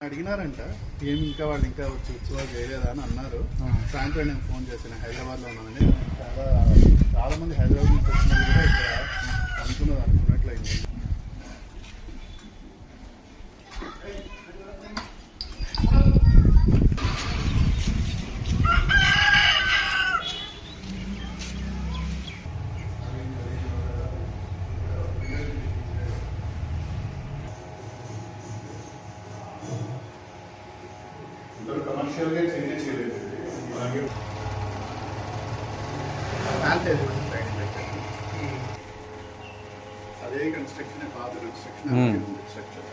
అడిగినారంట ఏమి ఇంకా వాళ్ళు ఇంకా వచ్చి ఉత్సవాలు చేయలేదా అని అన్నారు. సాయంత్రం నేను ఫోన్ చేశాను, హైదరాబాద్లో ఉన్నానని. చాలా మంది హైదరాబాద్ నుంచి వచ్చినది కూడా ఇక్కడ అనుకున్నట్లయింది. కమర్షియల్ గా చేంజ్ చేయలేదు. అదే కన్స్ట్రక్షన్ పాత కన్స్ట్రక్షన్ స్ట్రక్చర్.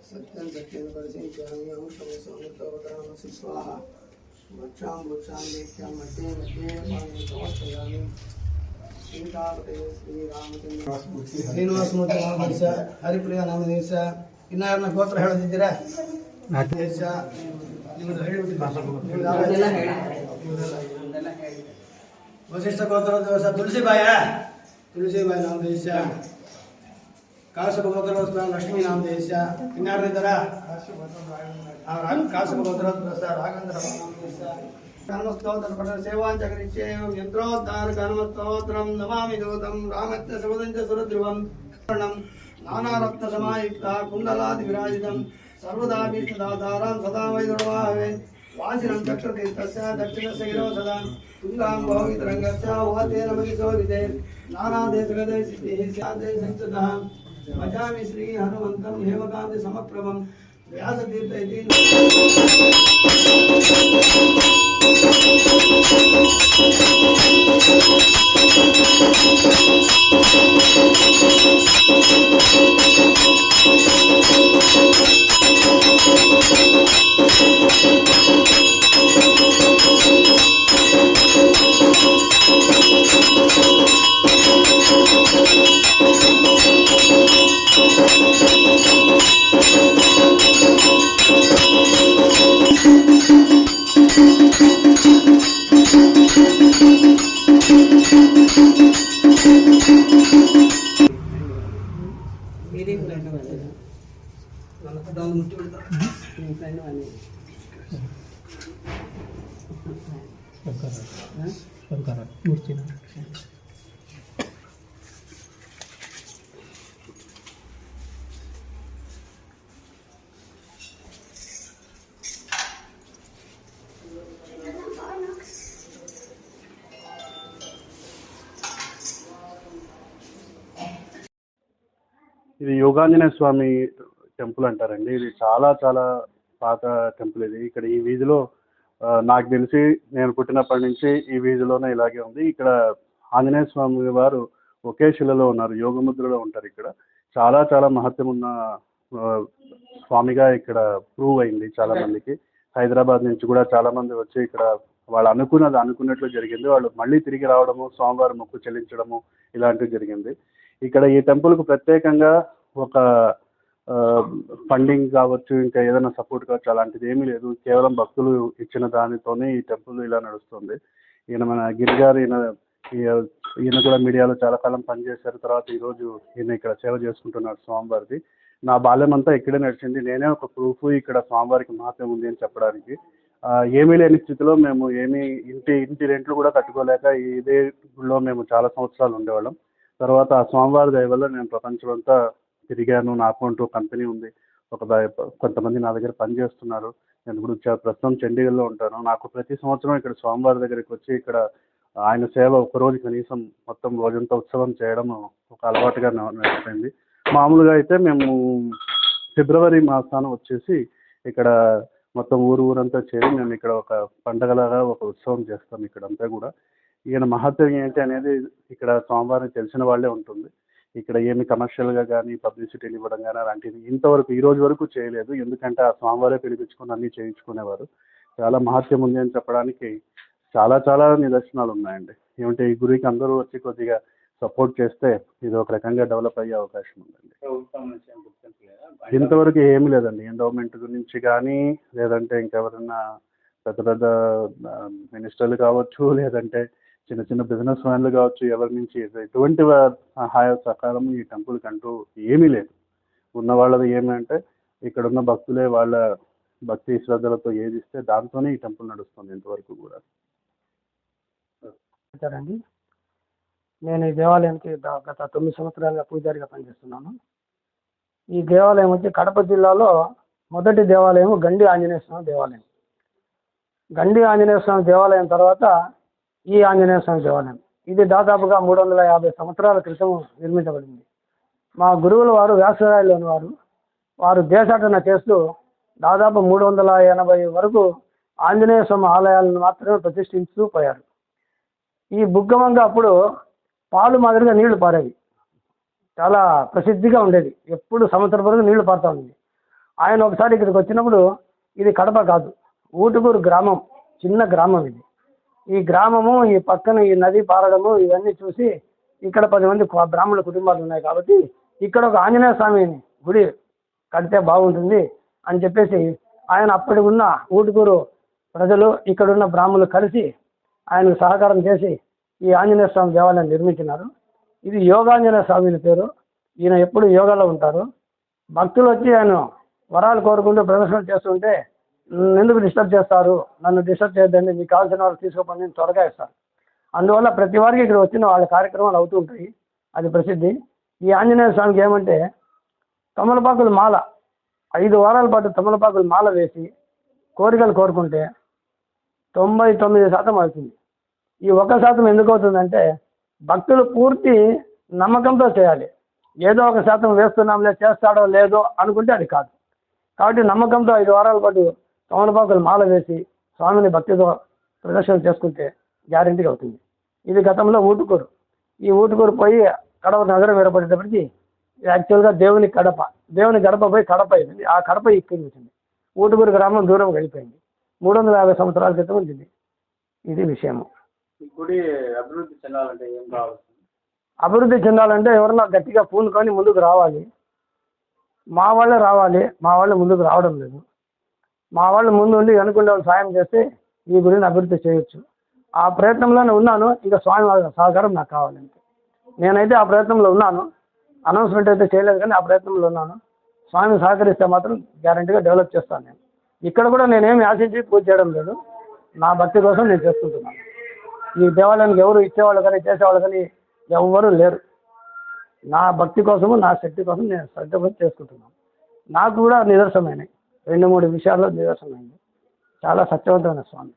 सत्यं सत्यं परिचिन्त्यामि अमृतमसि स्वाहा वक्षां वक्षां लेख्यां मध्ये मध्ये पाणिं समर्पयामि सीतापते श्रीरामचंद्र श्रीनिवासमूर्ति नामदेश हरिप्रिया नामदेश इन्यारನ್ನ ಗೋತ್ರ ಹೇಳದಿದ್ದೀರಾ ನಾಮದೇಶ ನಿಮ್ಮದು ಹೇಳಿಬಿಟ್ಟಿಲ್ಲ ವಸಿಷ್ಠ ಗೋತ್ರದ ದಿವಸ ತುಳಸಿಬಾಯಿ ನಾಮದೇಶ ಕಾಶಪ ಗೋತ್ರ ಲಕ್ಷ್ಮೀ ನಾಮದೇಶ ಇನ್ಯಾರಿದ್ದಾರ ಕಾಶಪ ಗೋತ್ರ ರಾಘವೇಂದ್ರ ನಾಮದೇಶ ಕರ್ಮಸ್ತೋತ್ರ ಸೇವಾಂಚಕರಿಚ್ಛೆ ಯಂತ್ರೋದ್ಧಾರ ಕರ್ಮಸ್ತೋತ್ರಂ ನಮಾಮಿ ದೂತಂ ರಾಮತ್ಯ ಸಮದಂಚ ಸುರಧ್ರುವಂ ನಾನಾರತ್ನ ಸಮಾಯುಕ್ತ ಕುಂಡಲಾದಿ ವಿರಾಜಿತಂ ಸರ್ವದಾಭೀಷ್ಟದಾತಾರಂ ಸದಾ ವೈದುರ್ವಾಹವೆ ವಾಸಿನಂ ಚಕ್ರತೀರ್ಥಸ್ಯ ದಕ್ಷಿಣಸ್ಯ ಗಿರೋ ಸದಾ ತುಂಗಾಂ ಬಹುವಿತರಂಗಸ್ಯ ಉಹತೇನ ಮಗಿಸೋವಿದೆ ನಾನಾದೇಶಗದೆ ಸಿದ್ಧಿಃ ಸ್ಯಾದೆ ಸಂಚತಃ भजामि श्री हनुमन्तं हेमकान्ति समप्रभं व्यासतीर्थ इति ఇది యోగాంజనేయ స్వామి టెంపుల్ అంటారండి. ఇది చాలా చాలా పాత టెంపుల్. ఇది ఇక్కడ ఈ వీధిలో నాకు తెలిసి నేను పుట్టినప్పటి నుంచి ఈ వీధిలోనే ఇలాగే ఉంది. ఇక్కడ ఆంజనేయ స్వామి వారు ఒకే శిలలో ఉన్నారు, యోగముద్రలో ఉంటారు. ఇక్కడ చాలా చాలా మహత్యం ఉన్న స్వామిగా ఇక్కడ ప్రూవ్ అయింది చాలా మందికి. హైదరాబాద్ నుంచి కూడా చాలా మంది వచ్చి ఇక్కడ వాళ్ళు అనుకున్నట్లు జరిగింది. వాళ్ళు మళ్ళీ తిరిగి రావడము, స్వామివారి మొక్కు చెల్లించడము ఇలాంటివి జరిగింది. ఇక్కడ ఈ టెంపుల్కు ప్రత్యేకంగా ఒక ఫండింగ్ కావచ్చు, ఇంకా ఏదైనా సపోర్ట్ కావచ్చు, అలాంటిది ఏమీ లేదు. కేవలం భక్తులు ఇచ్చిన దానితోనే ఈ టెంపుల్ ఇలా నడుస్తుంది. ఈయన మన గిరిగారు, ఈయన కూడా మీడియాలో చాలా కాలం పనిచేశారు. తర్వాత ఈరోజు ఈయన ఇక్కడ సేవ చేసుకుంటున్నారు స్వామివారిది. నా బాల్యం అంతా ఇక్కడే నడిచింది. నేనే ఒక ప్రూఫ్ ఇక్కడ స్వామివారికి మహత్యం ఉంది అని చెప్పడానికి. ఏమీ లేని స్థితిలో మేము ఇంటి రెంట్లు కూడా కట్టుకోలేక ఇదే గుడిలో మేము చాలా సంవత్సరాలు ఉండేవాళ్ళం. తర్వాత ఆ స్వామివారి దయ వల్ల నేను ప్రపంచం అంతా తిరిగాను. నాకు అంటూ కంపెనీ ఉంది, కొంతమంది నా దగ్గర పనిచేస్తున్నారు. నేను ఇప్పుడు ప్రస్తుతం చండీగఢ్లో ఉంటాను. నాకు ప్రతి సంవత్సరం ఇక్కడ స్వామివారి దగ్గరికి వచ్చి ఇక్కడ ఆయన సేవ ఒకరోజు కనీసం మొత్తం రోజంతా ఉత్సవం చేయడం ఒక అలవాటుగా నడిచింది. మామూలుగా అయితే మేము ఫిబ్రవరి మాసాన వచ్చేసి ఇక్కడ మొత్తం ఊరంతా చేరి మేము ఇక్కడ ఒక పండగలాగా ఒక ఉత్సవం చేస్తాం ఇక్కడంతా కూడా. ఈయన మహత్వం ఏంటి అనేది ఇక్కడ స్వామివారికి తెలిసిన వాళ్ళే ఉంటుంది. ఇక్కడ ఏమి కమర్షియల్గా కానీ పబ్లిసిటీలు ఇవ్వడం కానీ అలాంటిది ఇంతవరకు ఈ రోజు వరకు చేయలేదు. ఎందుకంటే ఆ స్వామివారే పిలిపించుకొని అన్నీ చేయించుకునేవారు. చాలా మహత్యం ఉంది అని చెప్పడానికి చాలా చాలా నిదర్శనాలు ఉన్నాయండి. ఏమంటే ఈ గురికి అందరూ వచ్చి కొద్దిగా సపోర్ట్ చేస్తే ఇది ఒక రకంగా డెవలప్ అయ్యే అవకాశం ఉందండి. ఇంతవరకు ఏమీ లేదండి. ఎండోమెంట్ గురించి కానీ, లేదంటే ఇంకెవరైనా పెద్ద పెద్ద మినిస్టర్లు కావచ్చు, లేదంటే చిన్న చిన్న బిజినెస్ మ్యాన్లు కావచ్చు, ఎవరి నుంచి ఎటువంటి సహాయ సహకారం ఈ టెంపుల్కి అంటూ ఏమీ లేదు. ఉన్న వాళ్ళది ఏమంటే ఇక్కడున్న భక్తులే వాళ్ళ భక్తి శ్రద్ధలతో ఏది ఇస్తే దాంతోనే ఈ టెంపుల్ నడుస్తుంది ఇంతవరకు కూడా. అండి, నేను ఈ దేవాలయానికి గత 9 సంవత్సరాలుగా పూజారిగా పనిచేస్తున్నాను. ఈ దేవాలయం వచ్చి కడప జిల్లాలో మొదటి దేవాలయం గండి ఆంజనేయ స్వామి దేవాలయం. గండి ఆంజనేయ స్వామి దేవాలయం తర్వాత ఈ ఆంజనేయ స్వామి దేవాలయం. ఇది దాదాపుగా 350 సంవత్సరాల క్రితం నిర్మించబడింది. మా గురువుల వారు వ్యాసరాయలోని వారు దేశాటన చేస్తూ దాదాపు 380 వరకు ఆంజనేయ స్వామి ఆలయాలను మాత్రమే ప్రతిష్ఠించుతూ పోయారు. ఈ బుగ్గమంగ అప్పుడు పాలు మాదిరిగా నీళ్లు పారేవి, చాలా ప్రసిద్ధిగా ఉండేది. ఎప్పుడు సంవత్సరం వరకు నీళ్లు పారుతూ ఉండేది. ఆయన ఒకసారి ఇక్కడికి వచ్చినప్పుడు ఇది కడప కాదు, ఊటుకూరు గ్రామం, చిన్న గ్రామం ఇది. ఈ గ్రామము, ఈ పక్కన ఈ నది పారడము ఇవన్నీ చూసి ఇక్కడ 10 మంది బ్రాహ్మణ కుటుంబాలు ఉన్నాయి కాబట్టి ఇక్కడ ఒక ఆంజనేయ స్వామి గుడి కడితే బాగుంటుంది అని చెప్పేసి ఆయన అప్పటి ఉన్న ఊటుకూరు ప్రజలు, ఇక్కడున్న బ్రాహ్మణులు కలిసి ఆయనకు సహకారం చేసి ఈ ఆంజనేయ స్వామి దేవాలయం నిర్మించినారు. ఇది యోగాంజనేయ స్వామి పేరు. ఈయన ఎప్పుడు యోగాలో ఉంటారు. భక్తులు వచ్చి ఆయన వరాలు కోరుకుంటూ ప్రదర్శనలు చేస్తుంటే ఎందుకు డిస్టర్బ్ చేస్తారు, నన్ను డిస్టర్బ్ చేయొద్దండి, మీకు కావాల్సిన వాళ్ళు తీసుకోపని త్వరగా ఇస్తారు. అందువల్ల ప్రతి వారికి ఇక్కడ వచ్చిన వాళ్ళ కార్యక్రమాలు అవుతూ ఉంటాయి. అది ప్రసిద్ధి. ఈ ఆంజనేయ స్వామికి ఏమంటే తమలపాకుల మాల 5 వారాల పాటు తమలపాకుల మాల వేసి కోరికలు కోరుకుంటే 99% అవుతుంది. ఈ 1% ఎందుకు అవుతుందంటే భక్తులు పూర్తి నమ్మకంతో చేయాలి. ఏదో 1% వేస్తున్నాంలే, చేస్తాడో లేదో అనుకుంటే అది కాదు. కాబట్టి నమ్మకంతో 5 వారాల పాటు తమలపాకులు మాల వేసి స్వామిని భక్తితో ప్రదర్శన చేసుకుంటే గ్యారెంటీగా అవుతుంది. ఇది గతంలో ఊటుకూరు. ఈ ఊటుకూరు పోయి కడప నగరం ఏర్పడేటప్పటికి యాక్చువల్గా దేవుని గడప పోయి కడప అయింది. ఆ కడప ఇక్కడ వచ్చింది. ఊటుకూరు గ్రామం దూరం గడిపోయింది. 350 సంవత్సరాల క్రితం వచ్చింది. ఇది విషయము. గుడి అభివృద్ధి చెందాలంటే ఏం కావాలి? అభివృద్ధి చెందాలంటే ఎవరన్నా గట్టిగా పూనుకొని ముందుకు రావాలి. మా వాళ్ళే రావాలి. మా వాళ్ళు ముందుకు రావడం లేదు. మా వాళ్ళు ముందు ఉండి వెనుకుండే వాళ్ళు సాయం చేస్తే ఈ గుడిని అభివృద్ధి చేయొచ్చు. ఆ ప్రయత్నంలోనే ఉన్నాను. ఇక స్వామి వాళ్ళ సహకారం నాకు కావాలంటే నేనైతే ఆ ప్రయత్నంలో ఉన్నాను. అనౌన్స్మెంట్ అయితే చేయలేదు కానీ ఆ ప్రయత్నంలో ఉన్నాను. స్వామి సహకరిస్తే మాత్రం గ్యారంటీగా డెవలప్ చేస్తాను నేను. ఇక్కడ కూడా నేనేమి ఆశించి పూజ చేయడం లేదు, నా భక్తి కోసం నేను చేసుకుంటున్నాను. ఈ దేవాలయానికి ఎవరు ఇచ్చేవాళ్ళు కానీ చేసేవాళ్ళు కానీ ఎవ్వరూ లేరు. నా భక్తి కోసము నా శక్తి కోసం నేను శ్రద్ధ కోసం చేసుకుంటున్నాను. నాకు కూడా నిదర్శనమైనవి 2-3 విషయాల్లో నిదర్శనమైంది. చాలా సత్యవంతమైన స్వామి.